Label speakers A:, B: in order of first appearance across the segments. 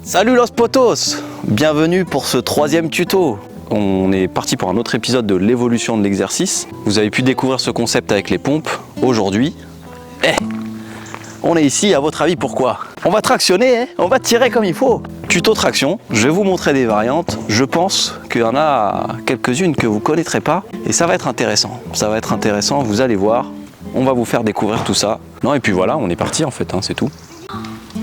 A: Salut los potos, bienvenue pour ce troisième tuto. On est parti pour un autre épisode de l'évolution de l'exercice. Vous avez pu découvrir ce concept avec les pompes. Aujourd'hui, on est ici, à votre avis pourquoi? On va tractionner, on va tirer comme il faut. Tuto traction, je vais vous montrer des variantes. Je pense qu'il y en a quelques-unes que vous ne connaîtrez pas. Et ça va être intéressant. Ça va être intéressant, vous allez voir. On va vous faire découvrir tout ça. Non, et puis voilà, on est parti en fait, c'est tout.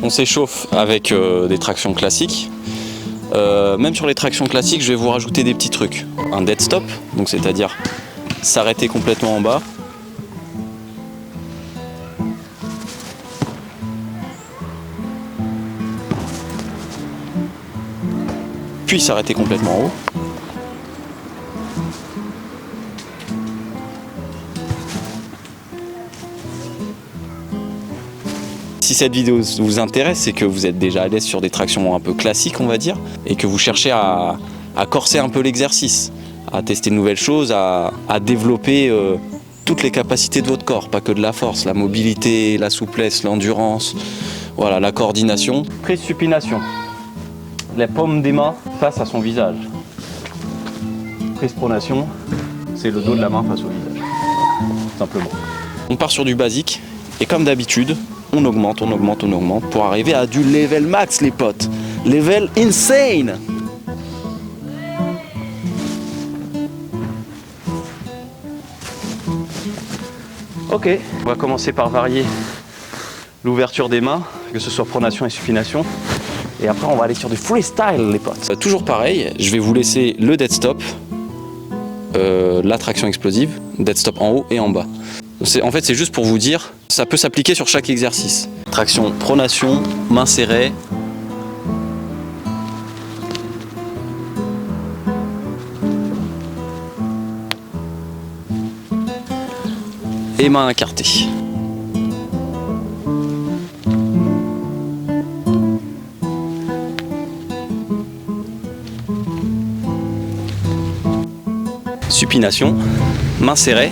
A: On s'échauffe avec des tractions classiques. Même sur les tractions classiques, je vais vous rajouter des petits trucs. Un dead stop, donc c'est-à-dire s'arrêter complètement en bas. Puis s'arrêter complètement en haut. Si cette vidéo vous intéresse, c'est que vous êtes déjà à l'aise sur des tractions un peu classiques, on va dire, et que vous cherchez à corser un peu l'exercice, à tester de nouvelles choses, à développer toutes les capacités de votre corps, pas que de la force, la mobilité, la souplesse, l'endurance, voilà, la coordination. Prise supination. Les paumes des mains face à son visage. Prise pronation, c'est le dos de la main face au visage, simplement. On part sur du basique, et comme d'habitude, on augmente pour arriver à du level max, les potes. Level insane. Ok, on va commencer par varier l'ouverture des mains, que ce soit pronation et supination. Et après, on va aller sur du freestyle, les potes. Toujours pareil, je vais vous laisser le dead stop, la traction explosive, dead stop en haut et en bas. En fait, c'est juste pour vous dire, ça peut s'appliquer sur chaque exercice. Traction, pronation, main serrée. Et main écartée. Supination, main serrée.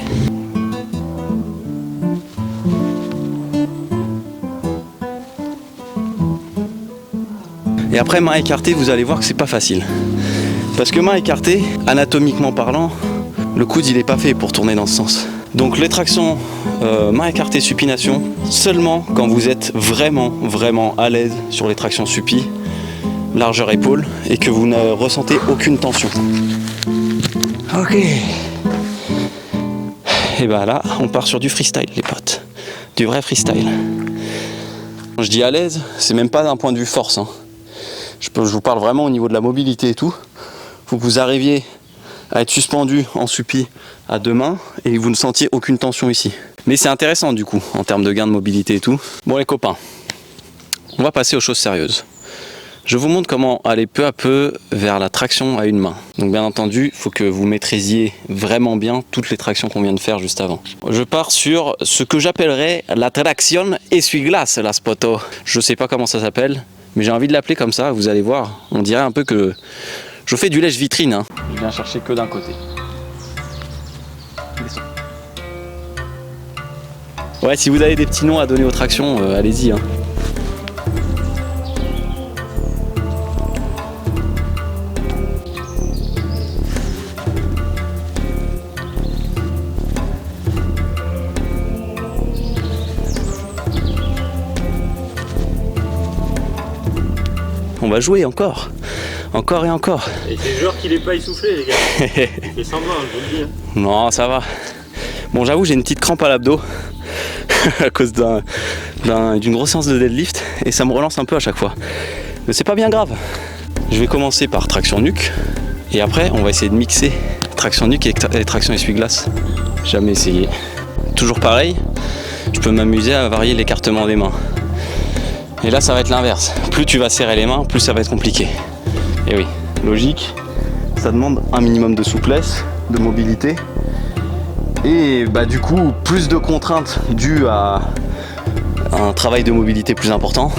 A: Et après main écartée, vous allez voir que c'est pas facile. Parce que main écartée, anatomiquement parlant, le coude il est pas fait pour tourner dans ce sens. Donc les tractions main écartée supination, seulement quand vous êtes vraiment à l'aise sur les tractions supi, largeur épaule, et que vous ne ressentez aucune tension. Ok. Et bah là, on part sur du freestyle, les potes. Du vrai freestyle. Quand je dis à l'aise, c'est même pas d'un point de vue force. Je vous parle vraiment au niveau de la mobilité et tout. Faut que vous arriviez à être suspendu en suppi à deux mains et que vous ne sentiez aucune tension ici. Mais c'est intéressant du coup, en termes de gain de mobilité et tout. Bon les copains, on va passer aux choses sérieuses. Je vous montre comment aller peu à peu vers la traction à une main. Donc bien entendu, il faut que vous maîtrisiez vraiment bien toutes les tractions qu'on vient de faire juste avant. Je pars sur ce que j'appellerais la traction essuie-glace, la spoto. Je sais pas comment ça s'appelle, mais j'ai envie de l'appeler comme ça, vous allez voir. On dirait un peu que je fais du lèche-vitrine. Je viens chercher que d'un côté. Ouais, si vous avez des petits noms à donner aux tractions, allez-y. On va jouer encore et encore.
B: Et c'est genre qu'il est pas essoufflé, les gars. C'est semblant, je vous le dis.
A: Non, ça va. Bon, j'avoue, j'ai une petite crampe à l'abdos à cause d'une grosse séance de deadlift et ça me relance un peu à chaque fois. Mais c'est pas bien grave. Je vais commencer par traction nuque et après, on va essayer de mixer traction nuque et traction essuie-glace. Jamais essayé. Toujours pareil, je peux m'amuser à varier l'écartement des mains. Et là, ça va être l'inverse. Plus tu vas serrer les mains, plus ça va être compliqué. Et oui, logique, ça demande un minimum de souplesse, de mobilité. Et bah du coup, plus de contraintes dues à un travail de mobilité plus important.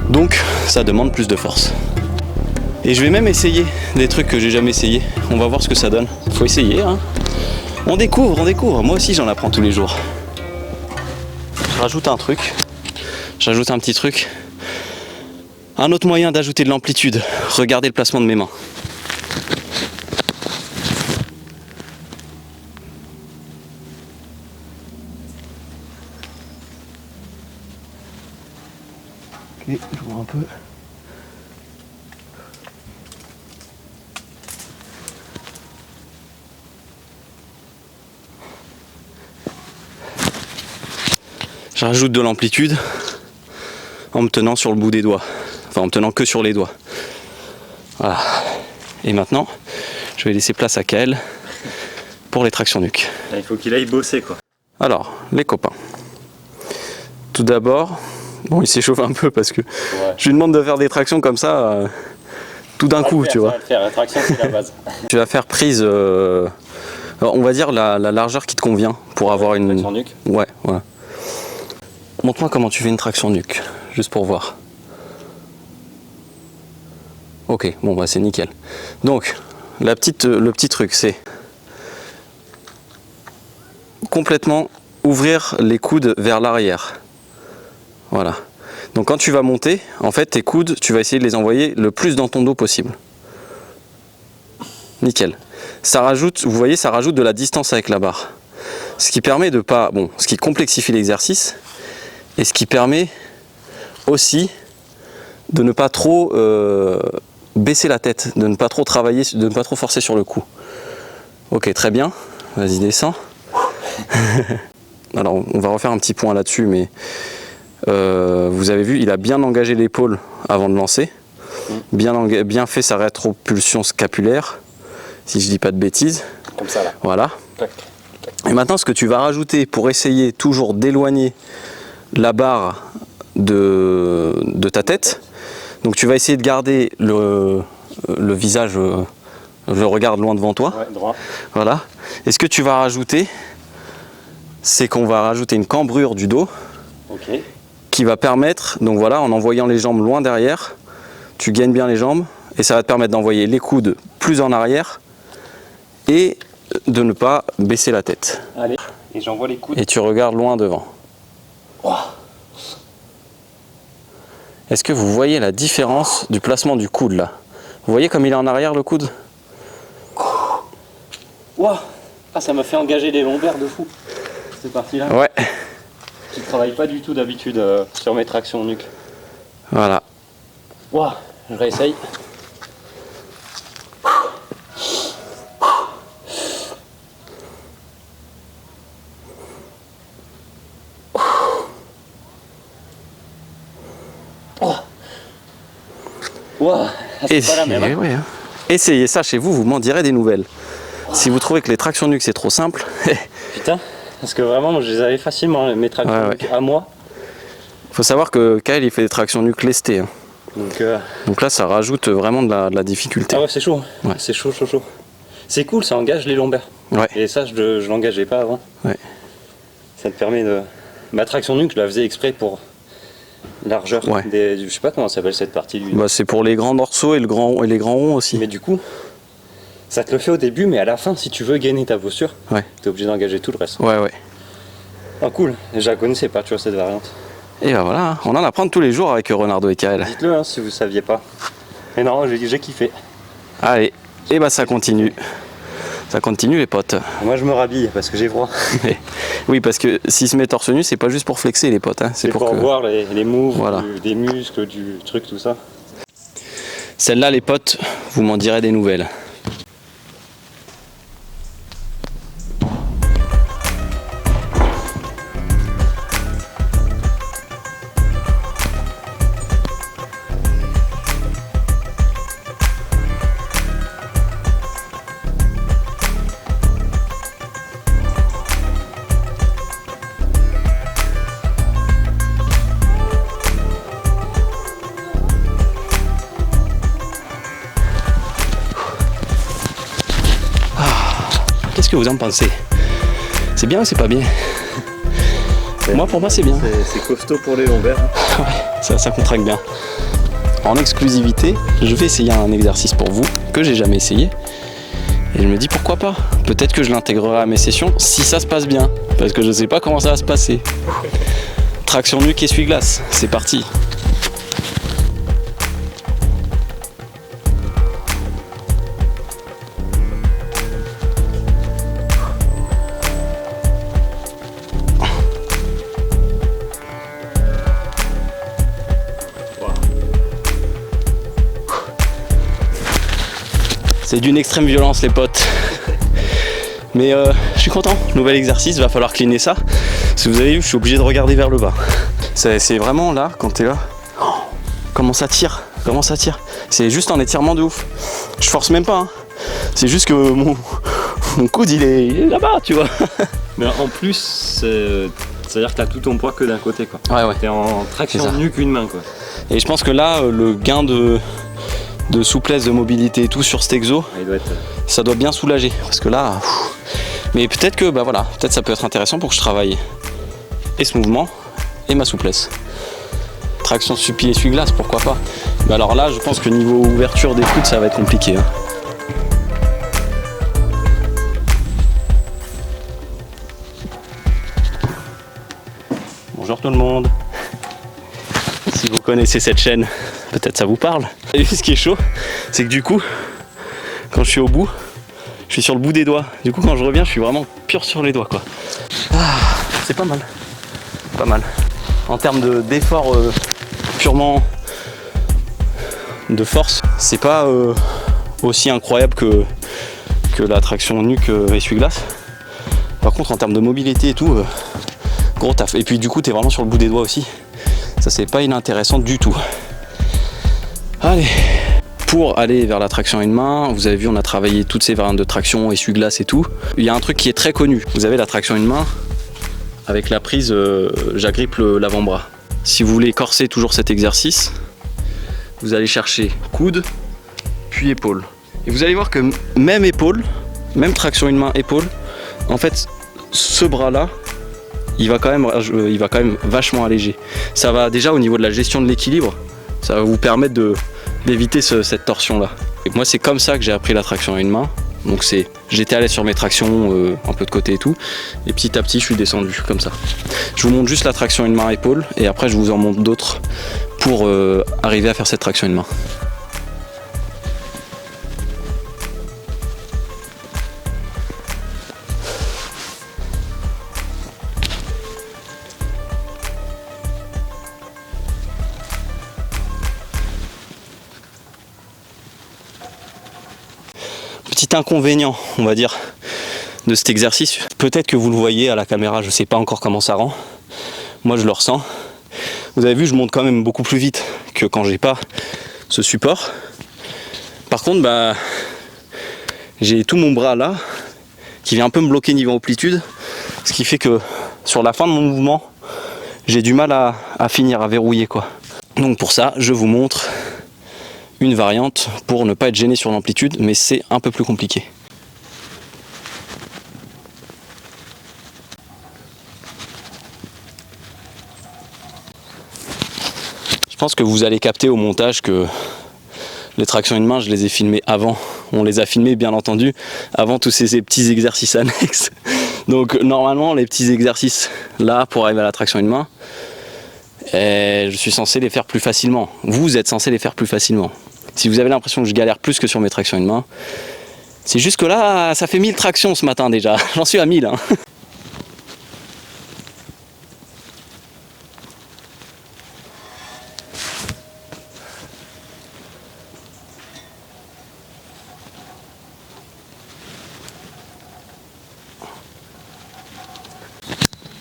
A: Donc, ça demande plus de force. Et je vais même essayer des trucs que j'ai jamais essayé. On va voir ce que ça donne. Faut essayer, On découvre. Moi aussi, j'en apprends tous les jours. Je rajoute un truc. J'ajoute un petit truc. Un autre moyen d'ajouter de l'amplitude, regardez le placement de mes mains. Ok, je vois un peu. Je rajoute de l'amplitude en me tenant sur le bout des doigts. Enfin, en me tenant que sur les doigts. Voilà. Et maintenant, je vais laisser place à Kael pour les tractions nuque.
B: Il faut qu'il aille bosser quoi.
A: Alors, les copains. Tout d'abord, bon, il s'échauffe un peu parce que je lui demande de faire des tractions comme ça, tout d'un coup, tu vois.
B: La traction, c'est la base.
A: Tu vas faire prise, on va dire la largeur qui te convient pour avoir une
B: traction nuque.
A: Ouais, voilà. Montre-moi comment tu fais une traction nuque, juste pour voir. Ok, bon bah c'est nickel. Donc, le petit truc, c'est complètement ouvrir les coudes vers l'arrière. Voilà. Donc quand tu vas monter, en fait tes coudes, tu vas essayer de les envoyer le plus dans ton dos possible. Nickel. Ça rajoute, vous voyez, ça rajoute de la distance avec la barre. Ce qui permet de pas, bon, ce qui complexifie l'exercice et ce qui permet aussi de ne pas trop baisser la tête, de ne pas trop travailler, de ne pas trop forcer sur le coup. Ok, très bien. Vas-y, descends. Alors, on va refaire un petit point là-dessus, mais vous avez vu, il a bien engagé l'épaule avant de lancer, bien fait sa rétropulsion scapulaire, si je dis pas de bêtises.
B: Comme ça là.
A: Voilà.
B: Tac.
A: Et maintenant, ce que tu vas rajouter pour essayer toujours d'éloigner la barre de ta tête, donc tu vas essayer de garder le visage, le regard loin devant toi.
B: Ouais, droit.
A: Voilà. Et ce que tu vas rajouter, c'est qu'on va rajouter une cambrure du dos.
B: Ok.
A: Qui va permettre, donc voilà, en envoyant les jambes loin derrière, tu gagnes bien les jambes et ça va te permettre d'envoyer les coudes plus en arrière et de ne pas baisser la tête.
B: Allez, et j'envoie les coudes.
A: Et tu regardes loin devant.
B: Oh.
A: Est-ce que vous voyez la différence du placement du coude là? Vous voyez comme il est en arrière le coude?
B: Wow. Ah, ça m'a fait engager des lombaires de fou. C'est parti là.
A: Ouais.
B: Je travaille pas du tout d'habitude sur mes tractions nuque.
A: Voilà.
B: Waouh, je réessaye. Waouh, c'est pas la même. Hein.
A: Ouais, hein. Essayez ça chez vous, vous m'en direz des nouvelles. Si vous trouvez que les tractions nuque c'est trop simple.
B: Putain, parce que vraiment, moi, je les avais facilement, mes tractions nuque à moi.
A: Faut savoir que Kael il fait des tractions nuque lestées. Hein. Donc là ça rajoute vraiment de la difficulté.
B: Ah ouais, c'est chaud.
A: Ouais.
B: C'est chaud. C'est cool, ça engage les lombaires.
A: Ouais.
B: Et ça, je l'engageais pas avant.
A: Ouais.
B: Ça te permet de... Ma traction nuque, je la faisais exprès pour largeur.
A: Ouais.
B: Je sais pas comment s'appelle cette partie du...
A: Bah, c'est pour les grands dorsaux et les grands ronds aussi.
B: Mais du coup, ça te le fait au début, mais à la fin, si tu veux gainer ta posture, t'es obligé d'engager tout le reste.
A: Ouais.
B: Ah cool, je la connaissais pas, tu vois, cette variante.
A: Et bah voilà, on en apprend tous les jours avec Renardo et Kael.
B: Dites-le hein, si vous saviez pas. Mais non, j'ai kiffé.
A: Allez, et bah ça continue. Ça continue les potes.
B: Moi je me rhabille parce que j'ai froid.
A: Oui, parce que s'il se met torse nu, c'est pas juste pour flexer les potes. Hein.
B: C'est pour voir les moves,
A: voilà.
B: des muscles, du truc, tout ça.
A: Celle-là les potes, vous m'en direz des nouvelles. Qu'est-ce que vous en pensez? C'est bien ou c'est pas bien? Moi pour moi c'est bien.
B: C'est costaud pour les lombaires.
A: Ouais, ça contracte bien. En exclusivité, je vais essayer un exercice pour vous que j'ai jamais essayé. Et je me dis pourquoi pas. Peut-être que je l'intégrerai à mes sessions si ça se passe bien. Parce que je sais pas comment ça va se passer. Traction nuque, essuie-glace, c'est parti. C'est d'une extrême violence les potes. Mais je suis content, nouvel exercice, va falloir cleaner ça. Si vous avez vu, je suis obligé de regarder vers le bas. C'est vraiment là, quand t'es là, oh, comment ça tire, C'est juste un étirement de ouf. Je force même pas, hein. C'est juste que mon coude il est là-bas, tu vois.
B: Mais en plus, c'est-à-dire que t'as tout ton poids que d'un côté, quoi.
A: Ouais.
B: T'es en traction nuque une main, quoi.
A: Et je pense que là, le gain de souplesse, de mobilité et tout sur cet exo, ça doit bien soulager. Parce que là, mais peut-être que peut-être ça peut être intéressant pour que je travaille et ce mouvement et ma souplesse. Traction suppi essuie-glace, pourquoi pas. Mais alors là, je pense que niveau ouverture des coudes, ça va être compliqué, hein. Bonjour tout le monde. Si vous connaissez cette chaîne, peut-être ça vous parle. Et ce qui est chaud, c'est que du coup, quand je suis au bout, je suis sur le bout des doigts. Du coup, quand je reviens, je suis vraiment pur sur les doigts, quoi. Ah, c'est pas mal. Pas mal. En termes d'effort purement de force, c'est pas aussi incroyable que la traction nuque essuie-glace. Par contre, en termes de mobilité et tout, gros taf. Et puis du coup, t'es vraiment sur le bout des doigts aussi. Ça, c'est pas inintéressant du tout. Allez. Pour aller vers la traction à une main, vous avez vu, on a travaillé toutes ces variantes de traction, essuie-glace et tout. Il y a un truc qui est très connu. Vous avez la traction à une main, avec la prise, j'agrippe l'avant-bras. Si vous voulez corser toujours cet exercice, vous allez chercher coude, puis épaule. Et vous allez voir que même épaule, même traction une main, épaule, en fait, ce bras-là, il va quand même vachement alléger. Ça va déjà au niveau de la gestion de l'équilibre, ça va vous permettre d'éviter cette torsion-là. Et moi, c'est comme ça que j'ai appris la traction à une main. Donc j'étais à l'aise sur mes tractions, un peu de côté et tout. Et petit à petit, je suis descendu comme ça. Je vous montre juste la traction une main épaule et après, je vous en montre d'autres pour arriver à faire cette traction une main. Petit inconvénient, on va dire, de cet exercice. Peut-être que vous le voyez à la caméra, je ne sais pas encore comment ça rend. Moi, je le ressens. Vous avez vu, je monte quand même beaucoup plus vite que quand j'ai pas ce support. Par contre, j'ai tout mon bras là qui vient un peu me bloquer niveau amplitude, ce qui fait que sur la fin de mon mouvement, j'ai du mal à finir, à verrouiller, quoi. Donc pour ça, je vous montre une variante pour ne pas être gêné sur l'amplitude, mais c'est un peu plus compliqué. Je pense que vous allez capter au montage que les tractions une main, je les ai filmées avant. On les a filmées, bien entendu, avant tous ces petits exercices annexes. Donc normalement, les petits exercices là, pour arriver à la traction une main, je suis censé les faire plus facilement. Vous êtes censé les faire plus facilement. Si vous avez l'impression que je galère plus que sur mes tractions une main, c'est juste que là, ça fait 1000 tractions ce matin déjà. J'en suis à 1000. Hein.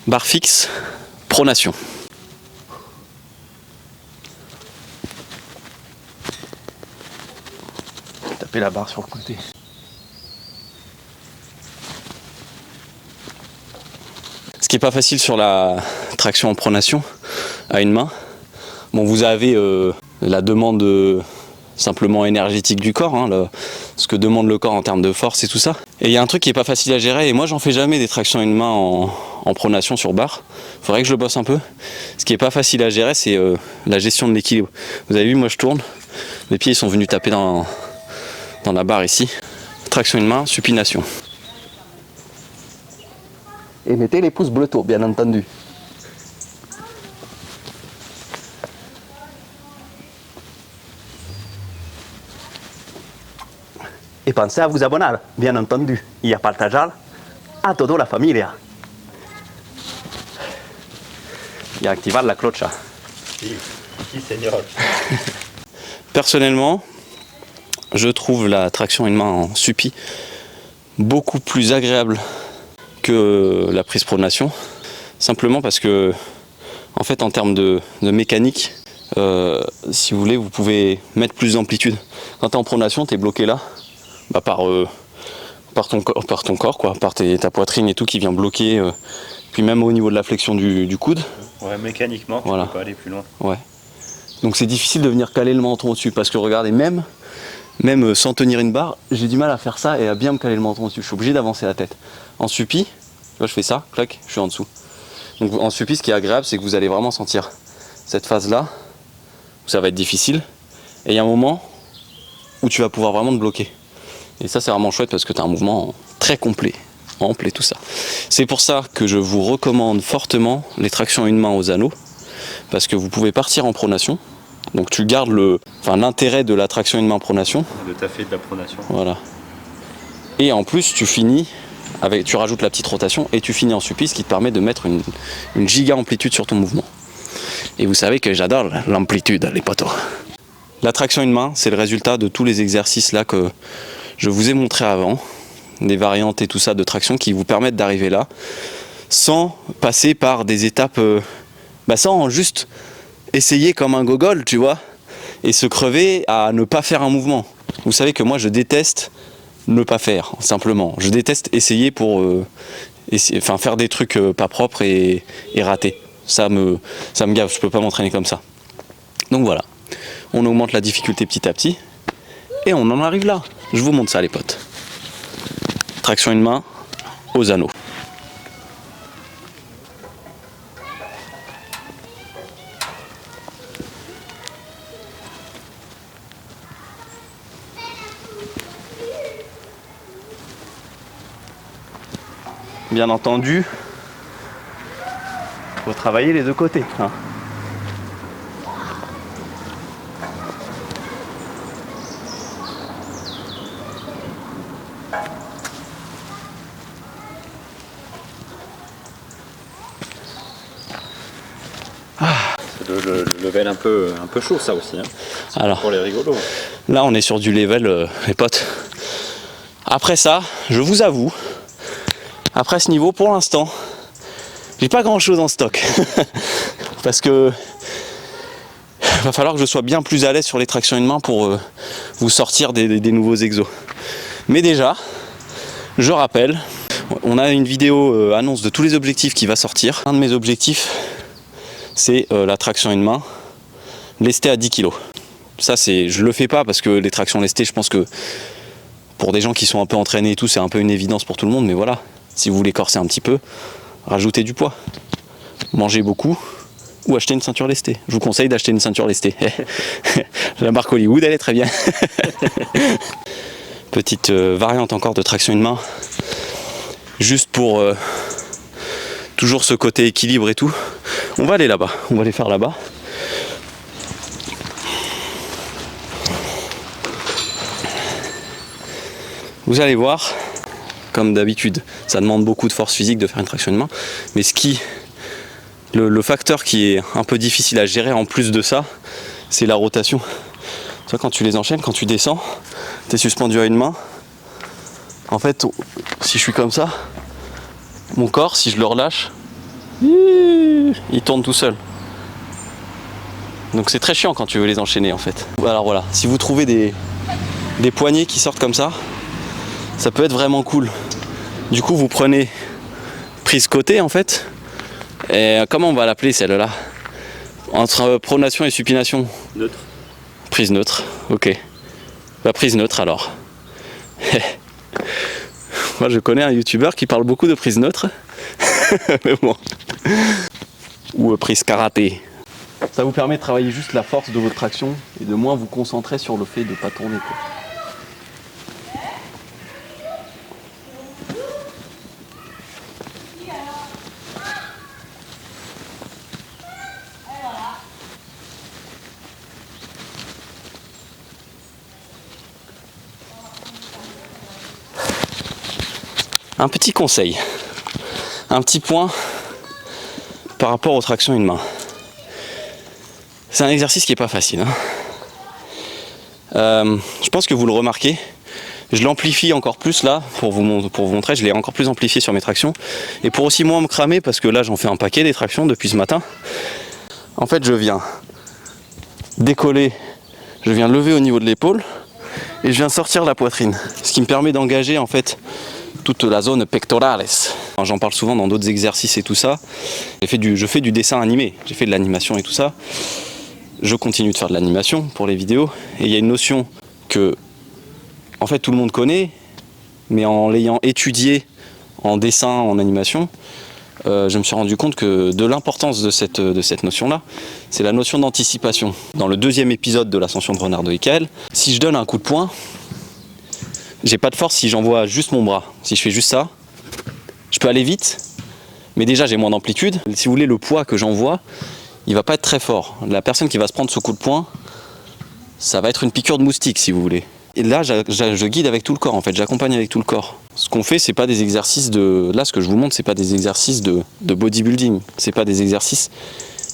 A: Barre fixe, pronation. Tapez la barre sur le côté. Ce qui n'est pas facile sur la traction en pronation à une main, bon, vous avez la demande simplement énergétique du corps, hein, ce que demande le corps en termes de force et tout ça. Et il y a un truc qui n'est pas facile à gérer, et moi j'en fais jamais des tractions à une main en pronation sur barre. Il faudrait que je le bosse un peu. Ce qui n'est pas facile à gérer, c'est la gestion de l'équilibre. Vous avez vu, moi je tourne, mes pieds ils sont venus taper dans la barre ici. Traction une main, supination. Et mettez les pouces bleus tôt, bien entendu. Et pensez à vous abonner, bien entendu, et à partager à toute la famille. Et à activer la cloche.
B: Si, señor.
A: Personnellement, je trouve la traction une main en suppi beaucoup plus agréable que la prise pronation, simplement parce que en fait en termes de mécanique, si vous voulez, vous pouvez mettre plus d'amplitude. Quand tu es en pronation, tu es bloqué là, bah par ton corps, quoi, par ta poitrine et tout qui vient bloquer, puis même au niveau de la flexion du coude.
B: Ouais, mécaniquement, tu
A: voilà.
B: peux pas aller plus loin.
A: Ouais. Donc c'est difficile de venir caler le menton au-dessus, parce que regardez, même sans tenir une barre, j'ai du mal à faire ça et à bien me caler le menton au-dessus. Je suis obligé d'avancer la tête. En suppi, tu vois, je fais ça, clac, je suis en dessous. Donc en suppi, ce qui est agréable, c'est que vous allez vraiment sentir cette phase-là, où ça va être difficile, et il y a un moment où tu vas pouvoir vraiment te bloquer. Et ça, c'est vraiment chouette parce que tu as un mouvement très complet, ample et tout ça. C'est pour ça que je vous recommande fortement les tractions une main aux anneaux, parce que vous pouvez partir en pronation. Donc tu gardes l'intérêt de la traction une main pronation.
B: De taffer de la pronation.
A: Voilà. Et en plus, tu rajoutes la petite rotation et tu finis en suppi, ce qui te permet de mettre une giga amplitude sur ton mouvement. Et vous savez que j'adore l'amplitude, les potos. La traction une main, c'est le résultat de tous les exercices là que je vous ai montré avant, des variantes et tout ça de traction qui vous permettent d'arriver là, sans passer par des étapes, sans juste essayer comme un gogol, tu vois, et se crever à ne pas faire un mouvement. Vous savez que moi je déteste ne pas faire, simplement. Je déteste essayer pour faire des trucs pas propres et rater. Ça me gave, je peux pas m'entraîner comme ça. Donc voilà, on augmente la difficulté petit à petit et on en arrive là. Je vous montre ça les potes. Traction une main aux anneaux. Bien entendu, faut travailler les deux côtés. Hein.
B: C'est le level un peu chaud ça aussi. Hein.
A: Alors,
B: pour les rigolos.
A: Là on est sur du level, les potes. Après ça, je vous avoue, après ce niveau, pour l'instant, j'ai pas grand chose en stock. Parce que va falloir que je sois bien plus à l'aise sur les tractions une main pour vous sortir des nouveaux exos. Mais déjà, je rappelle, on a une vidéo annonce de tous les objectifs qui va sortir. Un de mes objectifs, c'est la traction une main lestée à 10 kg. Ça, je le fais pas parce que les tractions lestées, je pense que pour des gens qui sont un peu entraînés et tout, c'est un peu une évidence pour tout le monde, mais voilà. Si vous voulez corser un petit peu, rajoutez du poids. Mangez beaucoup ou achetez une ceinture lestée. Je vous conseille d'acheter une ceinture lestée. La marque Hollywood, elle est très bien. Petite variante encore de traction une main. Juste pour toujours ce côté équilibre et tout. On va aller là-bas. On va aller faire là-bas. Vous allez voir, comme d'habitude, ça demande beaucoup de force physique de faire une traction de main, mais le facteur qui est un peu difficile à gérer en plus de ça, c'est la rotation. Tu vois, quand tu les enchaînes, quand tu descends, tu es suspendu à une main. En fait, si je suis comme ça, mon corps, si je le relâche, il tourne tout seul. Donc c'est très chiant quand tu veux les enchaîner en fait. Alors voilà, si vous trouvez des poignées qui sortent comme ça peut être vraiment cool. Du coup vous prenez prise côté en fait. Et comment on va l'appeler celle-là? Entre pronation et supination?
B: Neutre.
A: Prise neutre, ok. Bah prise neutre alors. Moi je connais un youtubeur qui parle beaucoup de prise neutre. Mais bon. Ou prise karaté. Ça vous permet de travailler juste la force de votre traction et de moins vous concentrer sur le fait de ne pas tourner, quoi. Un petit conseil, un petit point par rapport aux tractions une main. C'est un exercice qui n'est pas facile. Hein. Je pense que vous le remarquez. Je l'amplifie encore plus là, pour vous montrer, je l'ai encore plus amplifié sur mes tractions. Et pour aussi moins me cramer, parce que là j'en fais un paquet des tractions depuis ce matin. En fait je viens décoller, je viens lever au niveau de l'épaule, et je viens sortir la poitrine. Ce qui me permet d'engager en fait toute la zone pectorales. J'en parle souvent dans d'autres exercices et tout ça. Je fais du dessin animé, j'ai fait de l'animation et tout ça. Je continue de faire de l'animation pour les vidéos. Et il y a une notion que en fait tout le monde connaît, mais en l'ayant étudié en dessin, en animation, je me suis rendu compte que de l'importance de cette notion-là, c'est la notion d'anticipation. Dans le 2e épisode de l'ascension de Renard de Heckel, si je donne un coup de poing, j'ai pas de force si j'envoie juste mon bras. Si je fais juste ça, je peux aller vite, mais déjà j'ai moins d'amplitude. Si vous voulez, le poids que j'envoie, il va pas être très fort. La personne qui va se prendre ce coup de poing, ça va être une piqûre de moustique si vous voulez. Et là, je guide avec tout le corps en fait, j'accompagne avec tout le corps. Ce qu'on fait, c'est pas des exercices de... Là, ce que je vous montre, c'est pas des exercices de bodybuilding. C'est pas des exercices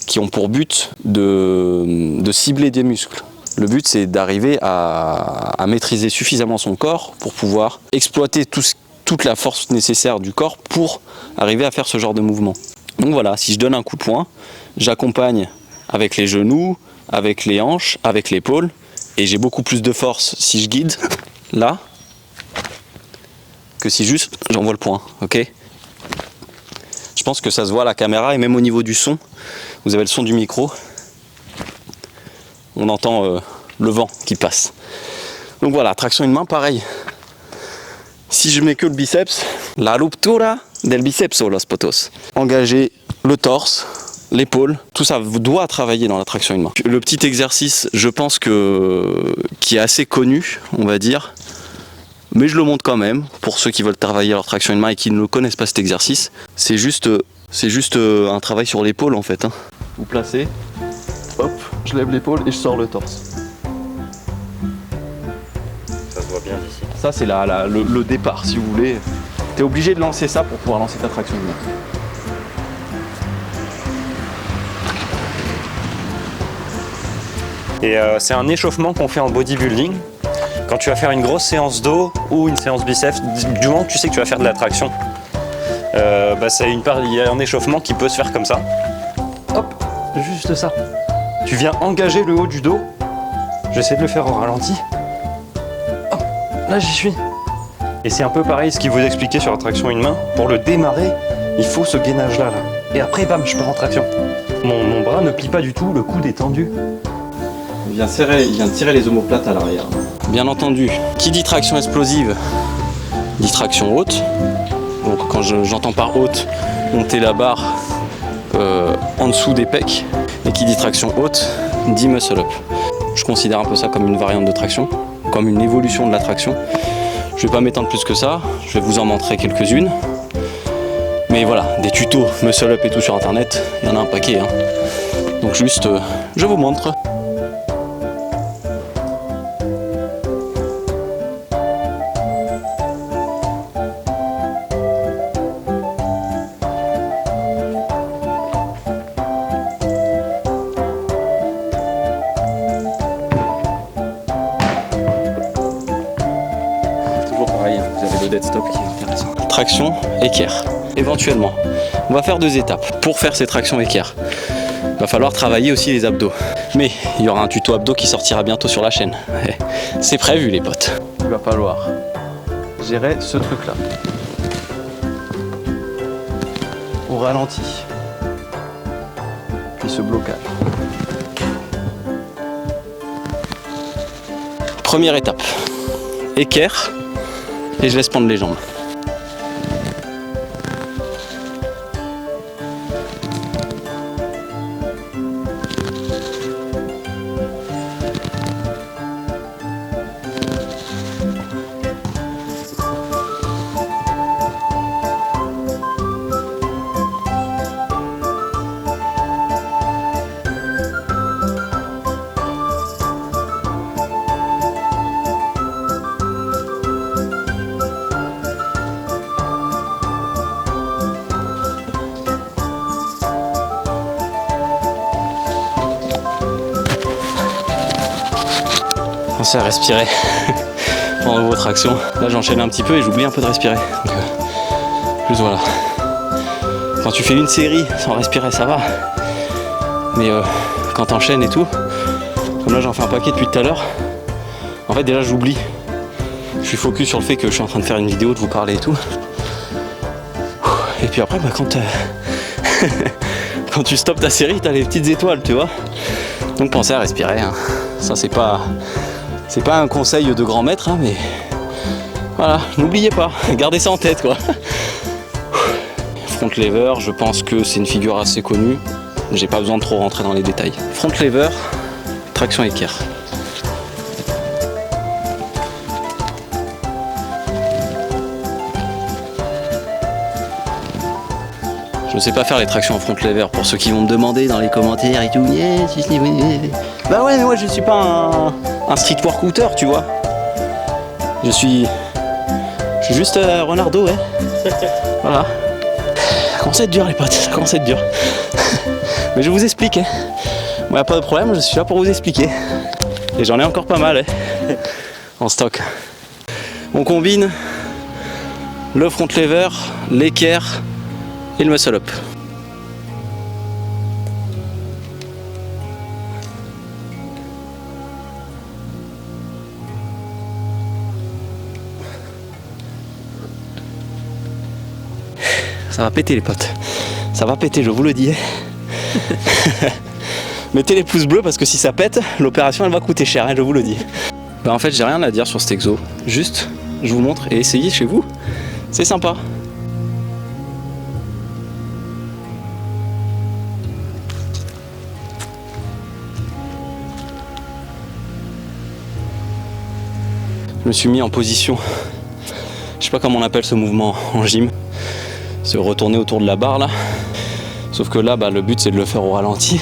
A: qui ont pour but de cibler des muscles. Le but, c'est d'arriver à maîtriser suffisamment son corps pour pouvoir exploiter toute la force nécessaire du corps pour arriver à faire ce genre de mouvement. Donc voilà, si je donne un coup de poing, j'accompagne avec les genoux, avec les hanches, avec l'épaule, et j'ai beaucoup plus de force si je guide là que si juste j'envoie le poing, ok? Je pense que ça se voit à la caméra et même au niveau du son, vous avez le son du micro, on entend le vent qui passe. Donc voilà, traction une main, pareil. Si je mets que le biceps, la ruptura del biceps los potos. Engager le torse, l'épaule, tout ça doit travailler dans la traction une main. Le petit exercice, je pense qui est assez connu, on va dire, mais je le montre quand même pour ceux qui veulent travailler leur traction une main et qui ne connaissent pas cet exercice. C'est juste un travail sur l'épaule en fait. Vous placez, hop, je lève l'épaule et je sors le torse.
B: Ça se voit bien d'ici.
A: Ça c'est le départ si vous voulez. Tu es obligé de lancer ça pour pouvoir lancer ta traction une main.
B: Et c'est un échauffement qu'on fait en bodybuilding. Quand tu vas faire une grosse séance dos ou une séance biceps, du moment que tu sais que tu vas faire de la traction, il y a un échauffement qui peut se faire comme ça. Hop, juste ça. Tu viens engager le haut du dos. J'essaie de le faire en ralenti. Hop, là j'y suis. Et c'est un peu pareil ce qu'il vous expliquait sur la traction une main. Pour le démarrer, il faut ce gainage là. Et après, bam, je pars en traction. Mon bras ne plie pas du tout, le coude est tendu.
A: Il vient tirer les omoplates à l'arrière. Bien entendu, qui dit traction explosive, dit traction haute. Donc quand j'entends par haute, monter la barre en dessous des pecs. Et qui dit traction haute, dit muscle up. Je considère un peu ça comme une variante de traction, comme une évolution de la traction. Je vais pas m'étendre plus que ça, je vais vous en montrer quelques-unes. Mais voilà, des tutos muscle up et tout sur internet, il y en a un paquet. Donc juste, je vous montre. Stop qui est intéressant. Traction équerre. Éventuellement, on va faire 2 étapes. Pour faire ces tractions équerre, il va falloir travailler aussi les abdos. Mais il y aura un tuto abdos qui sortira bientôt sur la chaîne. C'est prévu les potes. Il va falloir gérer ce truc là. Au ralenti. Puis ce blocage. Première étape. Équerre. Et je laisse prendre les jambes. Pensez à respirer pendant vos tractions. Là j'enchaîne un petit peu et j'oublie un peu de respirer. Donc, juste voilà. Quand tu fais une série sans respirer ça va. Mais quand t'enchaînes et tout, comme là j'en fais un paquet depuis tout à l'heure, en fait déjà j'oublie. Je suis focus sur le fait que je suis en train de faire une vidéo, de vous parler et tout. Et puis après quand tu stoppes ta série, t'as les petites étoiles, tu vois. Donc pensez à respirer. Hein. Ça c'est pas un conseil de grand maître, hein, mais voilà, n'oubliez pas, gardez ça en tête quoi. Front lever, je pense que c'est une figure assez connue. J'ai pas besoin de trop rentrer dans les détails. Front lever, traction équerre. Je ne sais pas faire les tractions en front lever pour ceux qui vont me demander dans les commentaires et tout. Bah ouais, mais moi je suis pas un street workouter, tu vois. Je suis juste Renardo, ouais. Voilà. Ça commence à être dur les potes, ça commence à être dur. Mais je vous explique, hein. Moi, pas de problème, je suis là pour vous expliquer. Et j'en ai encore pas mal, hein, en stock. On combine le front lever, l'équerre et le muscle up. Ça va péter les potes. Ça va péter, je vous le dis. Mettez les pouces bleus parce que si ça pète, l'opération elle va coûter cher, hein, je vous le dis. Bah en fait j'ai rien à dire sur cet exo. Juste, je vous montre et essayez chez vous. C'est sympa. Je me suis mis en position, je sais pas comment on appelle ce mouvement en gym, se retourner autour de la barre là, sauf que là le but c'est de le faire au ralenti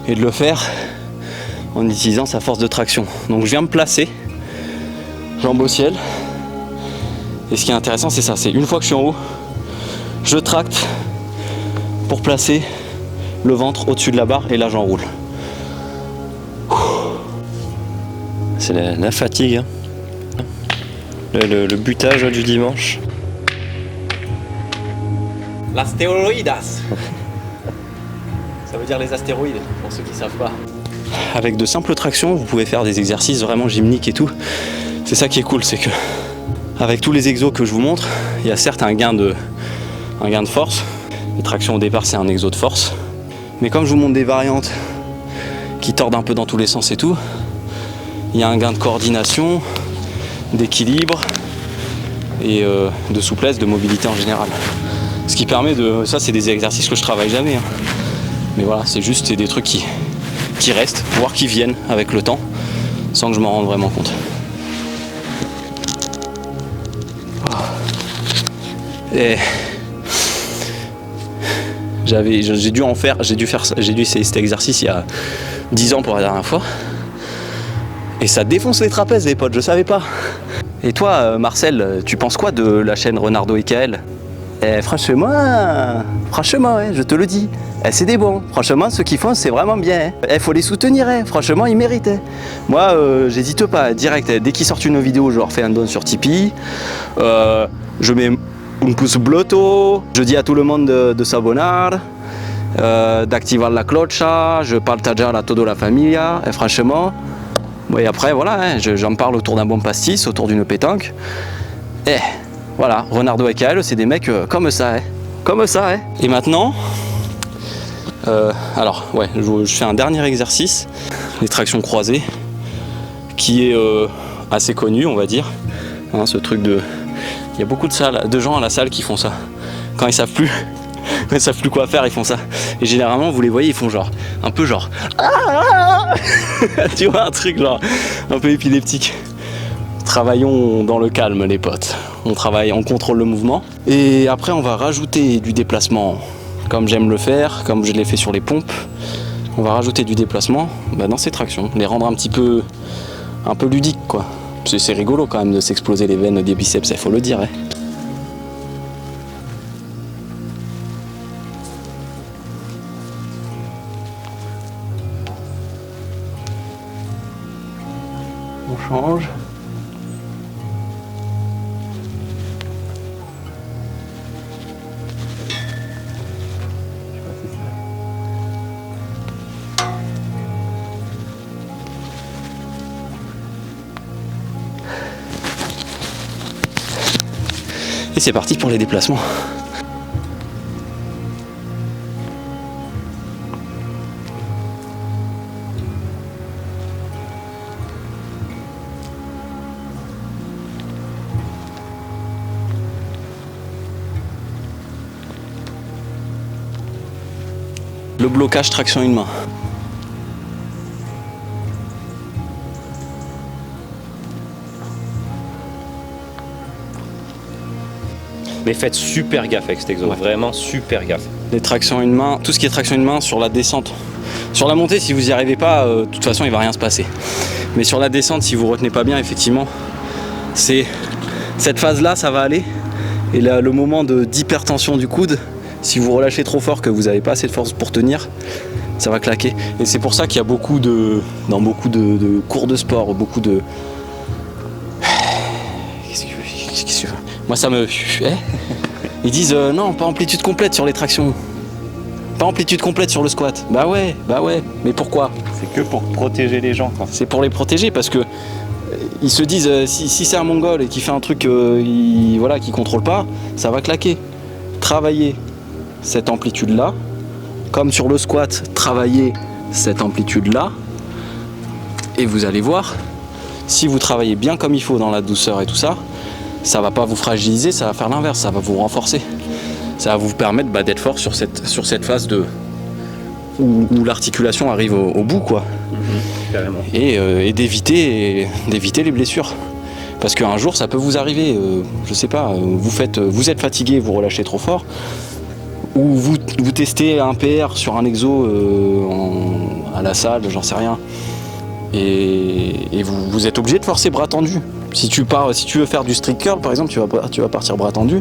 A: et de le faire en utilisant sa force de traction. Donc je viens me placer, jambes au ciel, et ce qui est intéressant c'est ça, c'est une fois que je suis en haut, je tracte pour placer le ventre au-dessus de la barre et là j'enroule.
B: C'est la fatigue, hein. Le butage du dimanche.
A: L'astéroïdas. Ça veut dire les astéroïdes, pour ceux qui ne savent pas. Avec de simples tractions, vous pouvez faire des exercices vraiment gymniques et tout. C'est ça qui est cool, c'est que avec tous les exos que je vous montre, il y a certes un gain de force. Les tractions au départ, c'est un exo de force. Mais comme je vous montre des variantes qui tordent un peu dans tous les sens et tout, il y a un gain de coordination, d'équilibre et de souplesse, de mobilité en général. Ce qui permet de... Ça c'est des exercices que je travaille jamais. Hein. Mais voilà, c'est des trucs qui restent, voire qui viennent avec le temps, sans que je m'en rende vraiment compte. Et j'ai dû essayer cet exercice il y a 10 ans pour la dernière fois. Et ça défonce les trapèzes les potes, je savais pas. Et toi Marcel, tu penses quoi de la chaîne Renardo et KL? Franchement, ouais, je te le dis, c'est des bons. Franchement, ceux qui font, c'est vraiment bien. Il faut les soutenir, hein. Franchement, ils méritent. Moi, j'hésite pas, direct. Dès qu'ils sortent une vidéo, je leur fais un don sur Tipeee. Je mets un pouce bleu. Je dis à tout le monde de s'abonner, d'activer la cloche. Je partage à toute la famille. Et franchement, et après, voilà, hein, j'en parle autour d'un bon pastis, autour d'une pétanque. Et voilà, Renardo et KL, c'est des mecs comme ça, hein. Comme ça, hein. Et maintenant, alors, ouais, je fais un dernier exercice, les tractions croisées, qui est assez connu, on va dire. Hein, ce truc de... Il y a beaucoup de gens à la salle qui font ça. Quand ils savent plus, quoi faire, ils font ça. Et généralement, vous les voyez, ils font genre, un peu genre... Tu vois, un truc genre, un peu épileptique. Travaillons dans le calme les potes, on contrôle le mouvement et après on va rajouter du déplacement comme j'aime le faire, comme je l'ai fait sur les pompes. On va rajouter du déplacement dans ces tractions, les rendre un peu ludiques quoi. C'est rigolo quand même de s'exploser les veines des biceps, il faut le dire. Hein. change. Et c'est parti pour les déplacements. Le blocage traction une main.
B: Mais faites super gaffe avec cet exo,
A: Ouais.
B: vraiment super gaffe.
A: Les tractions une main, tout ce qui est traction une main sur la descente. Sur la montée, si vous n'y arrivez pas, de toute façon, il va rien se passer. Mais sur la descente, si vous retenez pas bien, effectivement, c'est cette phase-là, ça va aller. Et là, le moment d'hypertension du coude, si vous relâchez trop fort, que vous n'avez pas assez de force pour tenir, ça va claquer. Et c'est pour ça qu'il y a dans beaucoup de cours de sport, beaucoup de... Qu'est-ce que tu veux ? Moi, ça me... Ils disent non, pas amplitude complète sur les tractions. Pas amplitude complète sur le squat. Bah ouais, mais pourquoi ?
B: C'est que pour protéger les gens, quoi.
A: C'est pour les protéger parce que ils se disent si c'est un mongol et qui fait un truc qui contrôle pas, ça va claquer. Travailler cette amplitude là, comme sur le squat, travailler cette amplitude là, et vous allez voir, si vous travaillez bien comme il faut dans la douceur et tout ça, ça va pas vous fragiliser, ça va faire l'inverse, ça va vous renforcer. Ça va vous permettre d'être fort sur cette phase où l'articulation arrive au bout, quoi.
B: Carrément.
A: Et d'éviter les blessures. Parce qu'un jour, ça peut vous arriver, je sais pas, vous êtes fatigué, vous relâchez trop fort, ou vous testez un PR sur un exo à la salle, j'en sais rien, et vous êtes obligé de forcer bras tendus. Si tu veux faire du strict curl, par exemple, tu vas partir bras tendus.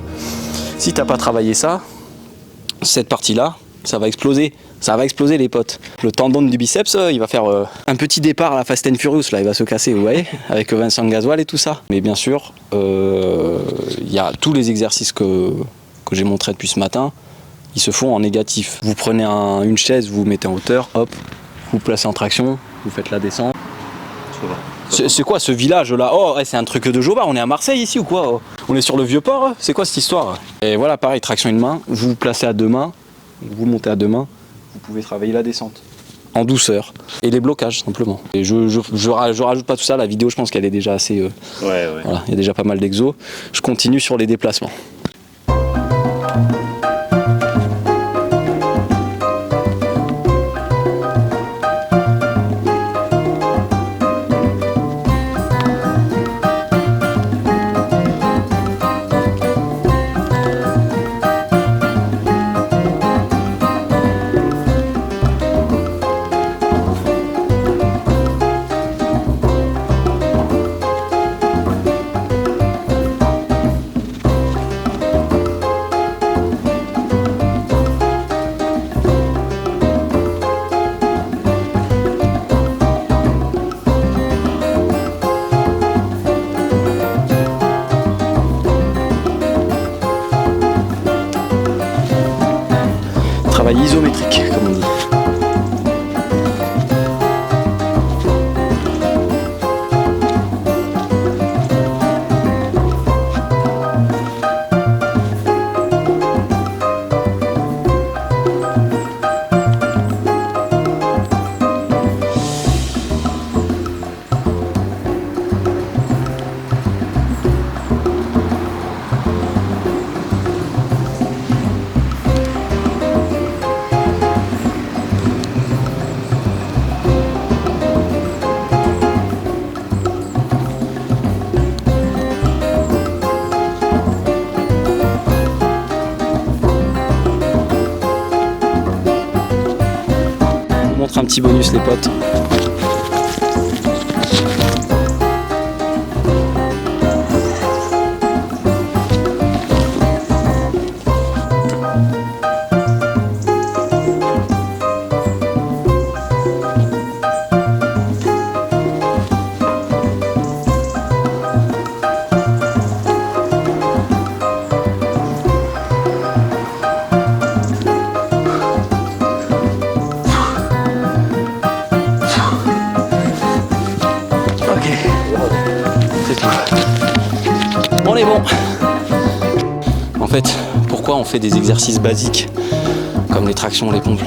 A: Si t'as pas travaillé ça, cette partie-là, ça va exploser. Ça va exploser, les potes. Le tendon du biceps, il va faire un petit départ à la Fast and Furious, là, il va se casser, vous voyez, avec Vincent Gasoil et tout ça. Mais bien sûr, il y a tous les exercices que j'ai montrés depuis ce matin, ils se font en négatif. Vous prenez une chaise, vous vous mettez en hauteur, hop, vous placez en traction, vous faites la descente. C'est quoi ce village là? Oh, c'est un truc de Jobard, on est à Marseille ici ou quoi? Oh, on est sur le vieux port, c'est quoi cette histoire? Et voilà, pareil, traction une main, vous vous placez à deux mains, vous montez à deux mains, vous pouvez travailler la descente en douceur et les blocages simplement. Et je rajoute pas tout ça, la vidéo je pense qu'elle est déjà assez...
B: Ouais.
A: Voilà, il y a déjà pas mal d'exos. Je continue sur les déplacements. Travail isométrique, comme on dit. Un petit bonus les potes. En fait, pourquoi on fait des exercices basiques comme les tractions, les pompes,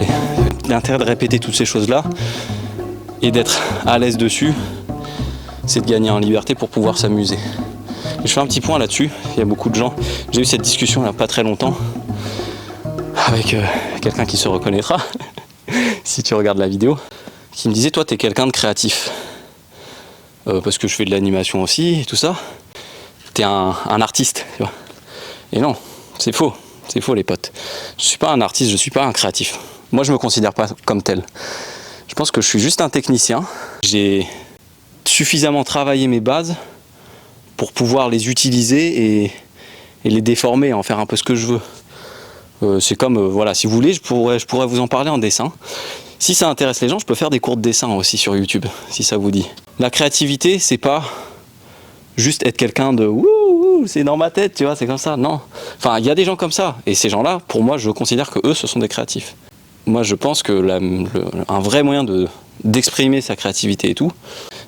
A: l'intérêt de répéter toutes ces choses-là et d'être à l'aise dessus, c'est de gagner en liberté pour pouvoir s'amuser. Et je fais un petit point là-dessus, il y a beaucoup de gens, j'ai eu cette discussion il n'y a pas très longtemps avec quelqu'un qui se reconnaîtra si tu regardes la vidéo, qui me disait toi t'es quelqu'un de créatif parce que je fais de l'animation aussi et tout ça, t'es un artiste, tu vois. Et non, c'est faux les potes. Je suis pas un artiste, je suis pas un créatif. Moi je me considère pas comme tel. Je pense que je suis juste un technicien. J'ai suffisamment travaillé mes bases pour pouvoir les utiliser et les déformer, en faire un peu ce que je veux. C'est comme, voilà, si vous voulez, je pourrais vous en parler en dessin. Si ça intéresse les gens, je peux faire des cours de dessin aussi sur YouTube, si ça vous dit. La créativité, c'est pas juste être quelqu'un de ouh, c'est dans ma tête, tu vois, c'est comme ça. Non. Enfin, il y a des gens comme ça. Et ces gens-là, pour moi, je considère que eux, ce sont des créatifs. Moi, je pense que un vrai moyen d'exprimer sa créativité et tout,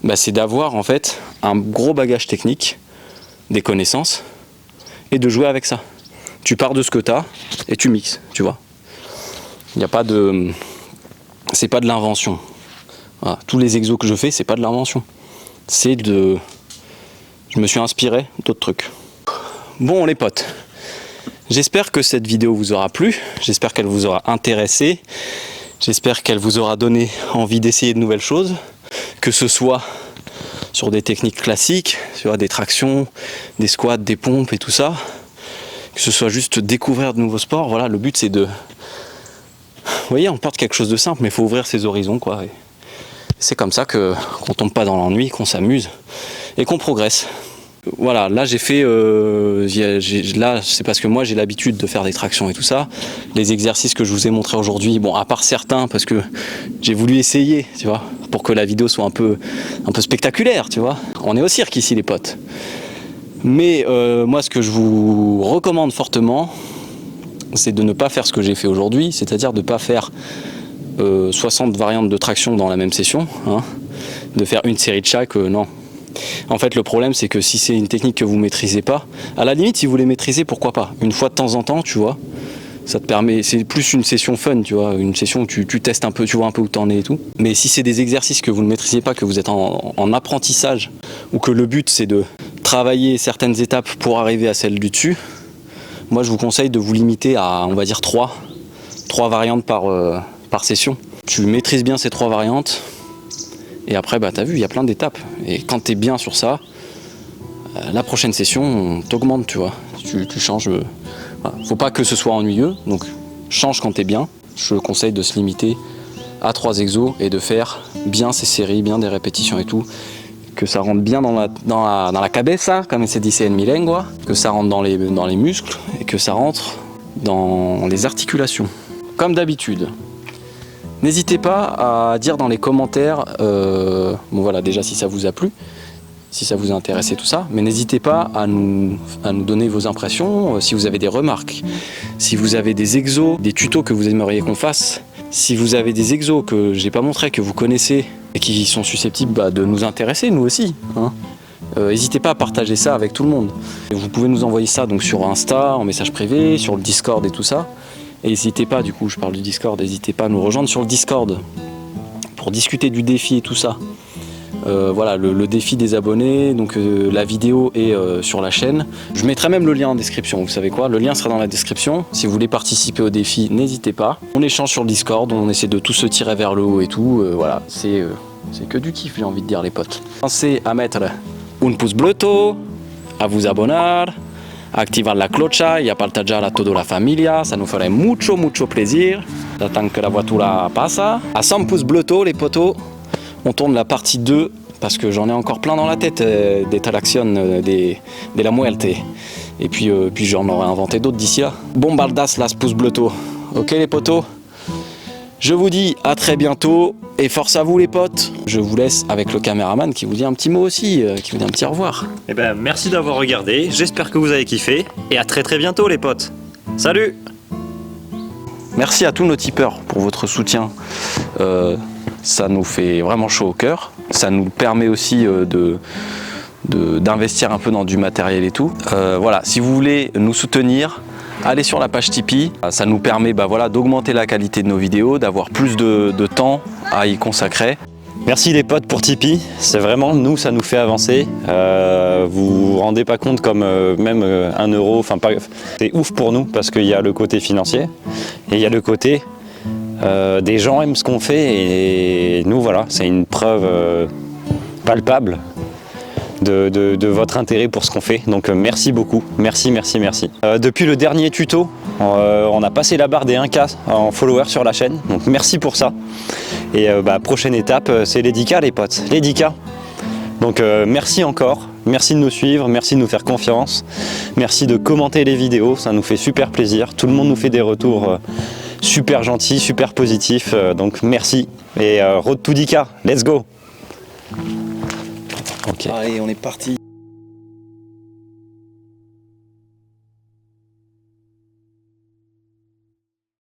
A: bah, c'est d'avoir en fait un gros bagage technique, des connaissances, et de jouer avec ça. Tu pars de ce que tu as et tu mixes, tu vois. Il n'y a pas de... C'est pas de l'invention. Voilà. Tous les exos que je fais, c'est pas de l'invention. C'est de... Je me suis inspiré d'autres trucs. Bon les potes, j'espère que cette vidéo vous aura plu, j'espère qu'elle vous aura intéressé, j'espère qu'elle vous aura donné envie d'essayer de nouvelles choses, que ce soit sur des techniques classiques, sur des tractions, des squats, des pompes et tout ça, que ce soit juste découvrir de nouveaux sports. Voilà, le but c'est de... Vous voyez, on porte quelque chose de simple, mais il faut ouvrir ses horizons, quoi. Et c'est comme ça qu'on tombe pas dans l'ennui, qu'on s'amuse et qu'on progresse. Voilà, là j'ai fait, là c'est parce que moi j'ai l'habitude de faire des tractions et tout ça. Les exercices que je vous ai montrés aujourd'hui, bon à part certains parce que j'ai voulu essayer, tu vois, pour que la vidéo soit un peu spectaculaire, tu vois. On est au cirque ici les potes. Mais moi ce que je vous recommande fortement, c'est de ne pas faire ce que j'ai fait aujourd'hui, c'est-à-dire de ne pas faire 60 variantes de traction dans la même session, hein, de faire une série de chaque, non. En fait le problème c'est que si c'est une technique que vous maîtrisez pas, à la limite si vous les maîtrisez, pourquoi pas, une fois de temps en temps, tu vois, ça te permet, c'est plus une session fun, tu vois, une session où tu testes un peu, tu vois un peu où t'en es et tout. Mais si c'est des exercices que vous ne maîtrisez pas, que vous êtes en apprentissage, ou que le but c'est de travailler certaines étapes pour arriver à celle du dessus, moi je vous conseille de vous limiter à, on va dire 3 variantes par session. Tu maîtrises bien ces 3 variantes, et après, bah, t'as vu, il y a plein d'étapes. Et quand t'es bien sur ça, la prochaine session, t'augmentes, tu vois. Tu changes. Voilà. Faut pas que ce soit ennuyeux, donc change quand t'es bien. Je conseille de se limiter à 3 exos et de faire bien ces séries, bien des répétitions et tout. Que ça rentre bien dans la cabeza, comme se dit en mi lengua. Que ça rentre dans les muscles et que ça rentre dans les articulations. Comme d'habitude. N'hésitez pas à dire dans les commentaires, bon voilà déjà si ça vous a plu, si ça vous a intéressé tout ça, mais n'hésitez pas à nous donner vos impressions, si vous avez des remarques, si vous avez des exos, des tutos que vous aimeriez qu'on fasse, si vous avez des exos que j'ai pas montré, que vous connaissez et qui sont susceptibles de nous intéresser nous aussi, hein. N'hésitez pas à partager ça avec tout le monde. Vous pouvez nous envoyer ça donc sur Insta, en message privé, sur le Discord et tout ça. Et n'hésitez pas, du coup je parle du Discord, n'hésitez pas à nous rejoindre sur le Discord pour discuter du défi et tout ça. Voilà, le défi des abonnés, donc la vidéo est sur la chaîne. Je mettrai même le lien en description, vous savez quoi, le lien sera dans la description. Si vous voulez participer au défi, n'hésitez pas. On échange sur le Discord, on essaie de tous se tirer vers le haut et tout. Voilà, c'est que du kiff, j'ai envie de dire les potes. Pensez à mettre un pouce bleu, à vous abonner, activar la clocha y a partager a toda la familia, ça nous ferait mucho plaisir. J'attends que la voiture passa. À 100 pouces bleus, les potos, on tourne la partie 2 parce que j'en ai encore plein dans la tête des tractions de la muerte. Et puis j'en aurai inventé d'autres d'ici là. Bombardas las pouces bleus. Ok les potos, je vous dis à très bientôt et force à vous les potes. Je vous laisse avec le caméraman qui vous dit un petit mot aussi, qui vous dit un petit au revoir.
B: Eh ben merci d'avoir regardé, j'espère que vous avez kiffé et à très bientôt les potes. Salut!
A: Merci à tous nos tipeurs pour votre soutien. Ça nous fait vraiment chaud au cœur. Ça nous permet aussi d'investir un peu dans du matériel et tout. Voilà, si vous voulez nous soutenir, allez sur la page Tipeee. Ça nous permet voilà, d'augmenter la qualité de nos vidéos, d'avoir plus de temps à y consacrer.
B: Merci les potes pour Tipeee, c'est vraiment, nous, ça nous fait avancer. Vous vous rendez pas compte comme même 1 euro, c'est ouf pour nous parce qu'il y a le côté financier et il y a le côté des gens aiment ce qu'on fait et nous, voilà, c'est une preuve palpable de votre intérêt pour ce qu'on fait. Donc merci beaucoup, merci. Depuis le dernier tuto, on a passé la barre des 1K en followers sur la chaîne, donc merci pour ça. Et prochaine étape, c'est les 10K les potes, les 10K. Donc merci encore, merci de nous suivre, merci de nous faire confiance, merci de commenter les vidéos, ça nous fait super plaisir. Tout le monde nous fait des retours super gentils, super positifs, donc merci. Et road to 10K, let's go.
A: Okay. Allez, on est parti.